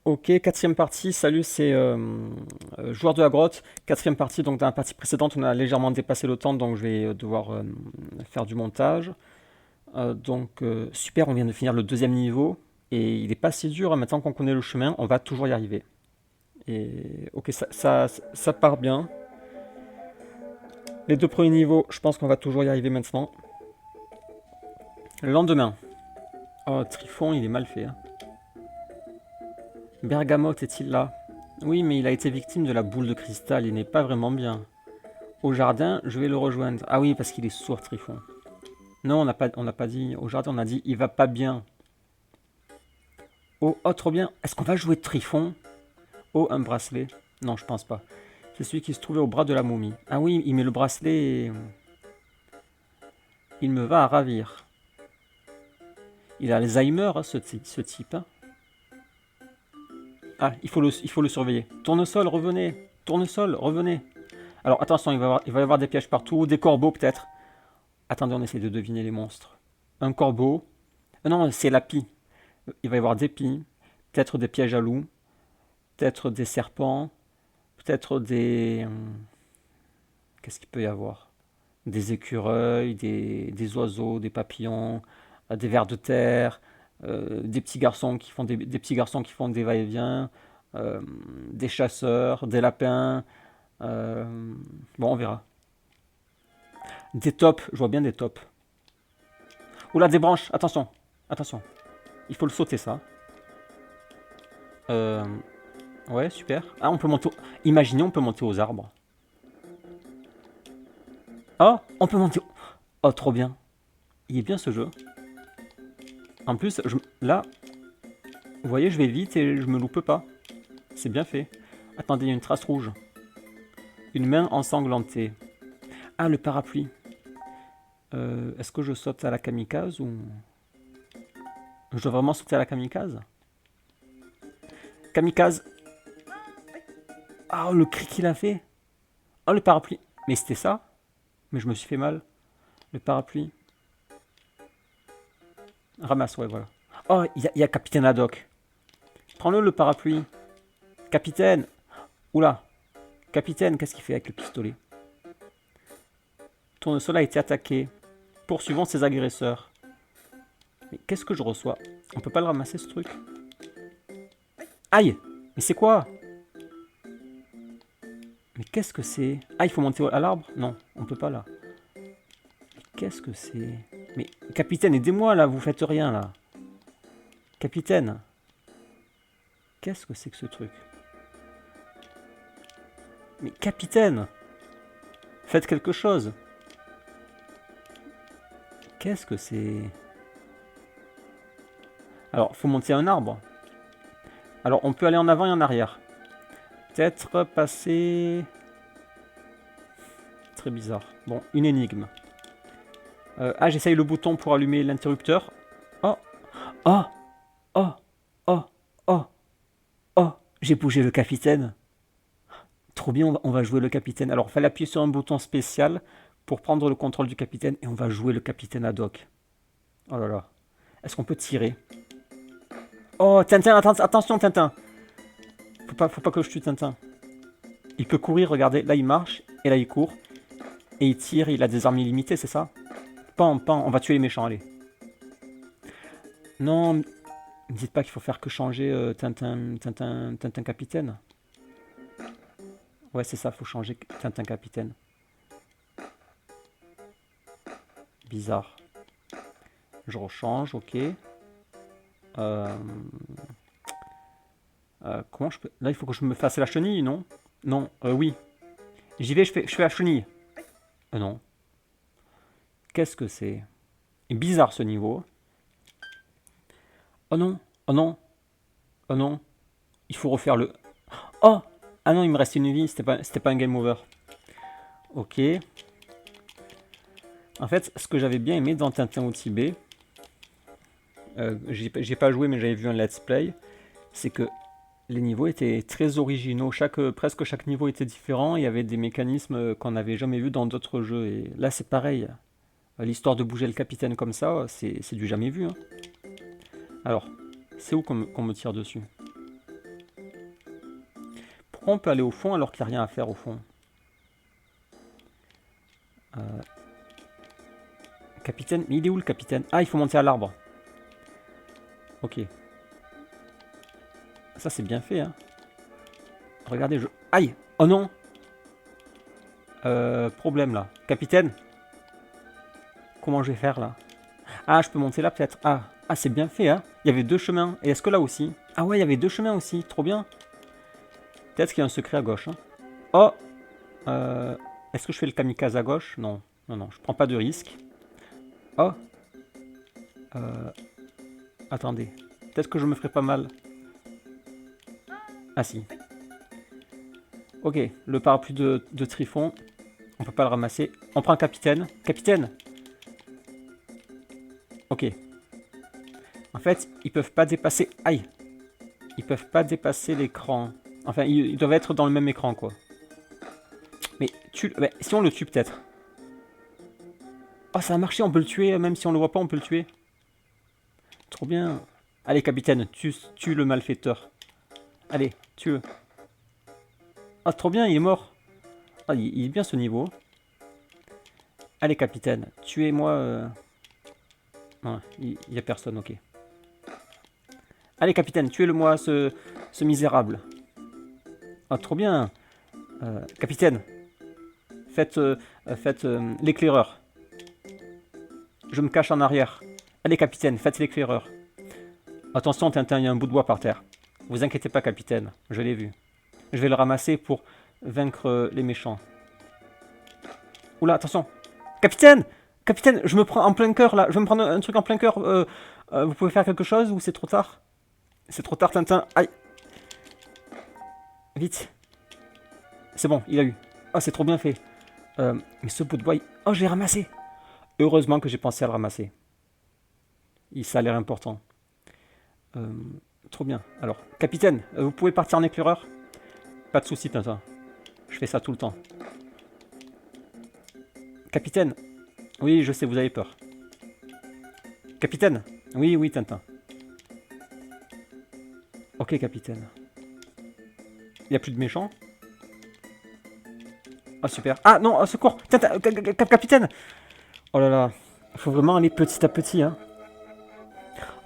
Ok, quatrième partie, salut, c'est joueur de la grotte. Quatrième partie, donc dans la partie précédente, on a légèrement dépassé le temps, donc je vais devoir faire du montage. Super, on vient de finir le deuxième niveau, et il n'est pas si dur, hein. Maintenant qu'on connaît le chemin, on va toujours y arriver. Et ok, ça part bien. Les deux premiers niveaux, je pense qu'on va toujours y arriver maintenant. Le lendemain, oh, Trifon, il est mal fait, hein. Bergamote est-il là? Oui, mais il a été victime de la boule de cristal, il n'est pas vraiment bien. Au jardin, je vais le rejoindre. Ah oui, parce qu'il est sourd, Trifon. Non, on n'a pas dit au jardin, on a dit il va pas bien. Oh, oh, trop bien. Est-ce qu'on va jouer Trifon? Oh, un bracelet. Non, je pense pas. C'est celui qui se trouvait au bras de la momie. Ah oui, il met le bracelet et il me va à ravir. Il a Alzheimer, hein, ce type, hein. Ah, il faut le surveiller. Tournesol, revenez. Tournesol, revenez. Alors attention, il va y avoir des pièges partout, des corbeaux peut-être. Attendez, on essaie de deviner les monstres. Un corbeau. Non, c'est la pie. Il va y avoir des pies, peut-être des pièges à loups, peut-être des serpents, peut-être des... Qu'est-ce qu'il peut y avoir? Des écureuils, des oiseaux, des papillons, des vers de terre, des petits garçons qui font des petits garçons qui font des va-et-vient, euh, des chasseurs, des lapins. euh, bon, on verra. Des tops, je vois bien des tops. Oula, des branches, attention, attention. Il faut le sauter ça. Euh, ouais, super. Ah, on peut monter. Imaginez, on peut monter aux arbres. Oh, on peut monter. Oh, trop bien. Il est bien ce jeu. En plus, là, vous voyez, je vais vite et je me loupe pas. C'est bien fait. Attendez, il y a une trace rouge. Une main ensanglantée. Ah, le parapluie. Est-ce que je saute à la kamikaze ou... Je dois vraiment sauter à la kamikaze? Kamikaze. Ah, oh, le cri qu'il a fait. Oh, le parapluie. Mais c'était ça? Mais je me suis fait mal. Le parapluie. Ramasse, ouais, voilà. Oh, il y a Capitaine Haddock. Prends-le, le parapluie. Capitaine. Oula. Capitaine, qu'est-ce qu'il fait avec le pistolet? Tournesol a été attaqué. Poursuivons ses agresseurs. Mais qu'est-ce que je reçois? On peut pas le ramasser, ce truc? Aïe! Mais c'est quoi? Mais qu'est-ce que c'est? Ah, il faut monter à l'arbre? Non, on peut pas là. Mais qu'est-ce que c'est? Mais capitaine, aidez-moi là, vous faites rien là. Capitaine, qu'est-ce que c'est que ce truc? Mais capitaine, faites quelque chose. Qu'est-ce que c'est? Alors, faut monter un arbre. Alors, on peut aller en avant et en arrière. Peut-être passer... Très bizarre. Bon, une énigme. Ah, j'essaye le bouton pour allumer l'interrupteur. Oh, oh, oh, oh, oh, oh, j'ai bougé le capitaine. Trop bien, on va jouer le capitaine. Alors, il fallait appuyer sur un bouton spécial pour prendre le contrôle du capitaine et on va jouer le capitaine Haddock. Oh là là. Est-ce qu'on peut tirer? Oh, Tintin, attention, Tintin. Faut pas que je tue Tintin. Il peut courir, regardez. Là, il marche et là, il court. Et il tire, il a des armes illimitées, c'est ça? Pan, pan, on va tuer les méchants, allez. Non, ne dites pas qu'il faut faire que changer Tintin capitaine. Ouais, c'est ça, faut changer Tintin capitaine. Bizarre. Je rechange, ok. Euh, comment je peux... Là, il faut que je me fasse la chenille, non? Non, oui. J'y vais, je fais la chenille. Non. Qu'est-ce que c'est? Bizarre ce niveau. Oh non, oh non, oh non. Il faut refaire le... Oh! Ah non, il me reste une vie, c'était pas un game over. Ok. En fait, ce que j'avais bien aimé dans Tintin au Tibet, j'ai pas joué mais j'avais vu un let's play, c'est que les niveaux étaient très originaux. Presque chaque niveau était différent. Il y avait des mécanismes qu'on n'avait jamais vus dans d'autres jeux. Et là, c'est pareil. L'histoire de bouger le capitaine comme ça, c'est du jamais vu, hein. Alors, c'est où qu'on me tire dessus? Pourquoi on peut aller au fond alors qu'il n'y a rien à faire au fond? Capitaine, mais il est où le capitaine? Ah, il faut monter à l'arbre. Ok. Ça, c'est bien fait, hein. Regardez, je... Aïe! Oh non! Problème, là. Capitaine? Comment je vais faire, là? Ah, je peux monter là, peut-être. Ah, c'est bien fait, hein. Il y avait 2 chemins. Et est-ce que là aussi? Ah ouais, il y avait 2 chemins aussi. Trop bien. Peut-être qu'il y a un secret à gauche, hein. Oh! Est-ce que je fais le kamikaze à gauche? Non. Non, non, je prends pas de risque. Oh! Attendez. Peut-être que je me ferai pas mal. Ah si. Ok, le parapluie de Trifon. On peut pas le ramasser. On prend un capitaine. Capitaine! Ok. En fait, ils peuvent pas dépasser... Aïe! Ils peuvent pas dépasser l'écran. Enfin, ils doivent être dans le même écran, quoi. Mais si on le tue, peut-être. Oh, ça a marché, on peut le tuer. Même si on le voit pas, on peut le tuer. Trop bien. Allez, capitaine, tue le malfaiteur. Allez, tue-le. Ah, trop bien, il est mort. Ah, il est bien ce niveau. Allez, capitaine, tuez-moi. Non, il y a personne, ok. Allez, capitaine, tuez-le-moi, ce misérable. Ah, trop bien. Capitaine, faites l'éclaireur. Je me cache en arrière. Allez, capitaine, faites l'éclaireur. Attention, Tintin, il y a un bout de bois par terre. Vous inquiétez pas, capitaine, je l'ai vu. Je vais le ramasser pour vaincre les méchants. Oula, attention. Capitaine! Capitaine, je me prends en plein cœur là. Je vais me prendre un truc en plein cœur. Vous pouvez faire quelque chose ou c'est trop tard? C'est trop tard, Tintin. Aïe! Vite! C'est bon, il a eu. Oh, c'est trop bien fait. Mais ce bout de bois... Oh, je l'ai ramassé! Heureusement que j'ai pensé à le ramasser. Ça a l'air important. Trop bien. Alors, capitaine, vous pouvez partir en éclaireur? Pas de soucis, Tintin. Je fais ça tout le temps. Capitaine! Oui, je sais, vous avez peur. Capitaine! Oui, oui, Tintin. Ok, capitaine. Il n'y a plus de méchants? Ah, super. Ah, non, secours! Tintin, capitaine! Oh là là. Il faut vraiment aller petit à petit, hein.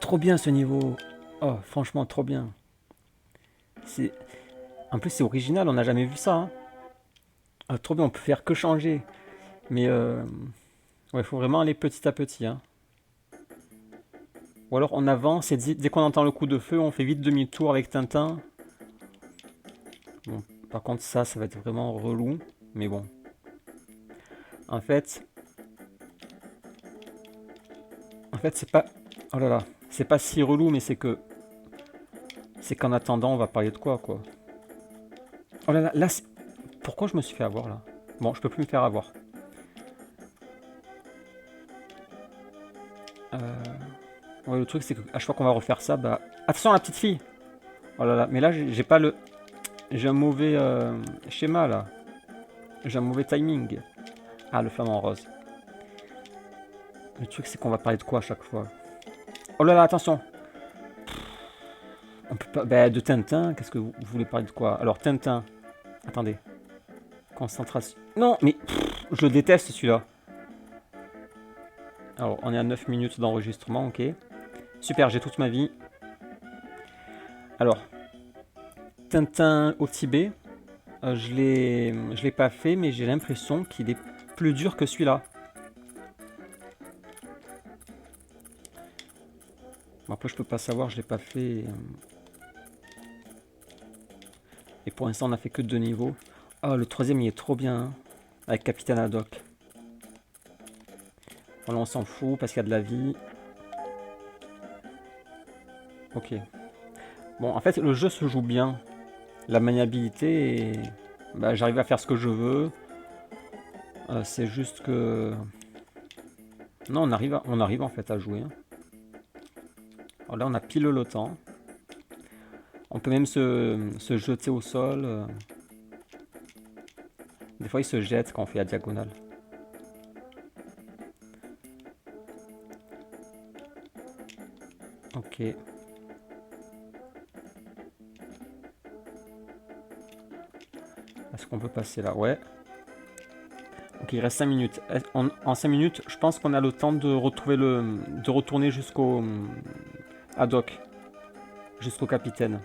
Trop bien ce niveau. Oh, franchement, trop bien. En plus, c'est original, on n'a jamais vu ça, hein. Ah, trop bien, on peut faire que changer. Mais ouais, il faut vraiment aller petit à petit, hein. Ou alors on avance et dès qu'on entend le coup de feu, on fait vite demi-tour avec Tintin. Bon, par contre, ça va être vraiment relou. Mais bon. En fait, c'est pas... Oh là là. C'est pas si relou, mais c'est que... C'est qu'en attendant, on va parler de quoi, quoi. Oh là là, là, pourquoi je me suis fait avoir, là? Bon, je peux plus me faire avoir. Ouais, le truc, c'est qu'à chaque fois qu'on va refaire ça, bah... Attention, la petite fille! Oh là là, mais là, j'ai pas le... J'ai un mauvais schéma, là. J'ai un mauvais timing. Ah, le flamant rose. Le truc, c'est qu'on va parler de quoi à chaque fois? Oh là là, attention! On peut pas... Bah, de Tintin, qu'est-ce que vous voulez parler de quoi? Alors, Tintin... Attendez. Concentration... Non, mais... je le déteste, celui-là. Alors, on est à 9 minutes d'enregistrement, ok. Super, j'ai toute ma vie. Alors, Tintin au Tibet. Je l'ai pas fait, mais j'ai l'impression qu'il est plus dur que celui-là. Bon, après, je peux pas savoir, je l'ai pas fait. Et pour l'instant, on a fait que 2 niveaux. Oh, le troisième, il est trop bien, hein, avec Capitaine Haddock. Voilà, on s'en fout parce qu'il y a de la vie. Ok. Bon, en fait, le jeu se joue bien. La maniabilité, bah, j'arrive à faire ce que je veux. C'est juste que... Non, on arrive en fait à jouer, hein. Alors là, on a pile le temps. On peut même se jeter au sol. Des fois, il se jette quand on fait la diagonale. Ok. Est-ce qu'on peut passer là? Ouais. Ok, il reste 5 minutes. En 5 minutes, je pense qu'on a le temps de retrouver de retourner jusqu'au Haddock. Jusqu'au capitaine.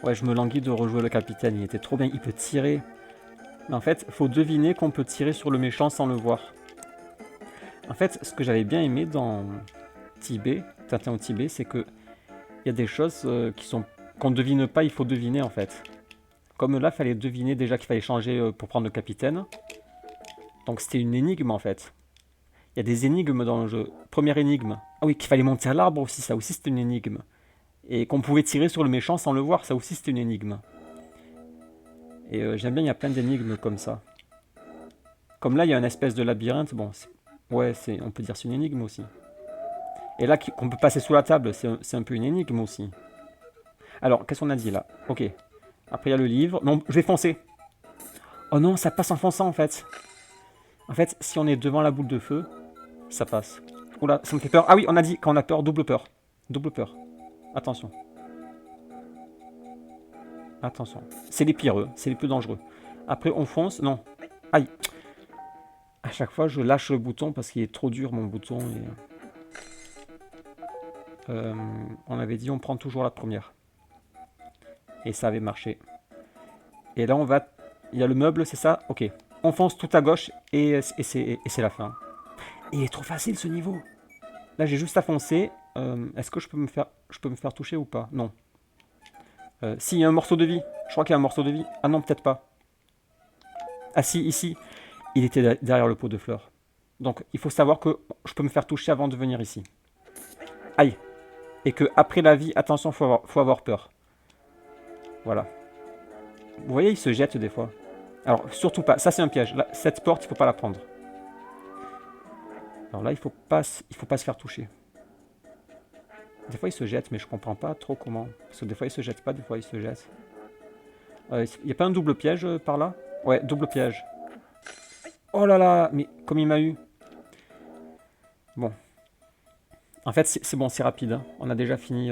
Ouais, je me languis de rejouer le capitaine. Il était trop bien. Il peut tirer. Mais en fait, faut deviner qu'on peut tirer sur le méchant sans le voir. En fait, ce que j'avais bien aimé dans Tibet, Tintin au Tibet, c'est que il y a des choses qu'on ne devine pas, il faut deviner en fait. Comme là, il fallait deviner déjà qu'il fallait changer pour prendre le capitaine. Donc c'était une énigme en fait. Il y a des énigmes dans le jeu. Première énigme. Ah oui, qu'il fallait monter à l'arbre aussi, ça aussi c'était une énigme. Et qu'on pouvait tirer sur le méchant sans le voir, ça aussi c'était une énigme. Et j'aime bien, il y a plein d'énigmes comme ça. Comme là, il y a une espèce de labyrinthe. Bon, ouais, on peut dire c'est une énigme aussi. Et là, qu'on peut passer sous la table, c'est un peu une énigme aussi. Alors, qu'est-ce qu'on a dit là? Ok. Après, il y a le livre. Non, je vais foncer. Oh non, ça passe en fonçant en fait. En fait, si on est devant la boule de feu, ça passe. Oula, ça me fait peur. Ah oui, on a dit quand on a peur, double peur. Double peur. Attention. Attention. C'est les pires, eux. C'est les plus dangereux. Après, on fonce. Non. Aïe. À chaque fois, je lâche le bouton parce qu'il est trop dur, mon bouton. On avait dit on prend toujours la première. Et ça avait marché. Et là, on va... Il y a le meuble, c'est ça? Ok. On fonce tout à gauche et c'est la fin. Et il est trop facile, ce niveau. Là, j'ai juste à foncer. Est-ce que je peux me faire toucher ou pas? Non. Si, il y a un morceau de vie. Je crois qu'il y a un morceau de vie. Ah non, peut-être pas. Ah si, ici. Il était derrière le pot de fleurs. Donc, il faut savoir que je peux me faire toucher avant de venir ici. Aïe. Et que après la vie, attention, faut avoir peur. Voilà. Vous voyez, il se jette des fois. Alors, surtout pas. Ça, c'est un piège. Là, cette porte, il faut pas la prendre. Alors là, il faut pas se faire toucher. Des fois, il se jette, mais je comprends pas trop comment. Parce que des fois, il se jette pas, des fois, il se jette. Il n'y a pas un double piège par là? Ouais, double piège. Oh là là, mais comme il m'a eu. Bon. En fait, c'est bon, c'est rapide. Hein. On a déjà fini...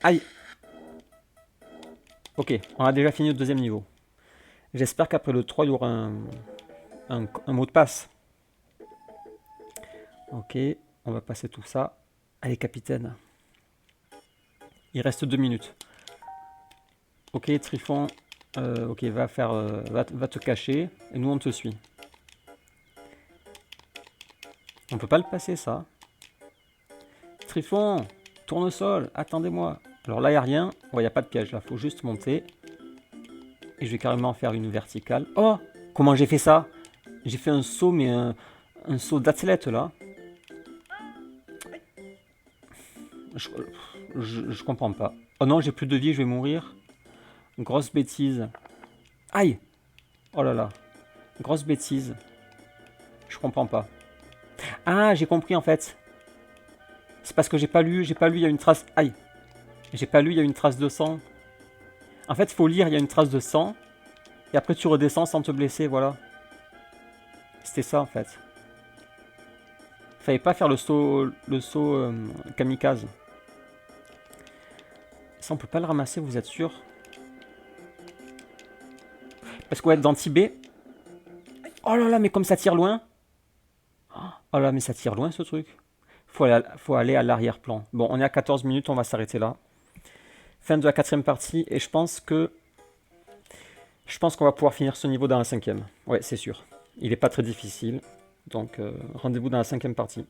Aïe! Ok, on a déjà fini le deuxième niveau. J'espère qu'après le 3, il y aura un mot de passe. Ok, on va passer tout ça. Allez, capitaine. Il reste 2 minutes. Ok, Trifon. Ok, va te cacher. Et nous, on te suit. On peut pas le passer, ça. Trifon, tournesol, attendez-moi. Alors là, il n'y a rien. Ouais, il n'y a pas de piège. Là, il faut juste monter. Et je vais carrément faire une verticale. Oh, comment j'ai fait ça? J'ai fait un saut, mais un saut d'athlète, là. Je comprends pas. Oh non, j'ai plus de vie, je vais mourir. Grosse bêtise. Aïe! Oh là là. Grosse bêtise. Je comprends pas. Ah, j'ai compris en fait. C'est parce que j'ai pas lu, il y a une trace. Aïe! J'ai pas lu, il y a une trace de sang. En fait, il faut lire, il y a une trace de sang. Et après, tu redescends sans te blesser, voilà. C'était ça en fait. Fallait pas faire le saut kamikaze. Ça, on peut pas le ramasser, vous êtes sûr? Parce que ouais, dans Tibet... Oh là là, mais comme ça tire loin. Oh là, mais ça tire loin ce truc. Faut aller à l'arrière-plan. Bon, on est à 14 minutes, on va s'arrêter là. Fin de la 4e partie, et je pense qu'on va pouvoir finir ce niveau dans la 5e. Ouais, c'est sûr. Il n'est pas très difficile. Donc, rendez-vous dans la 5e partie.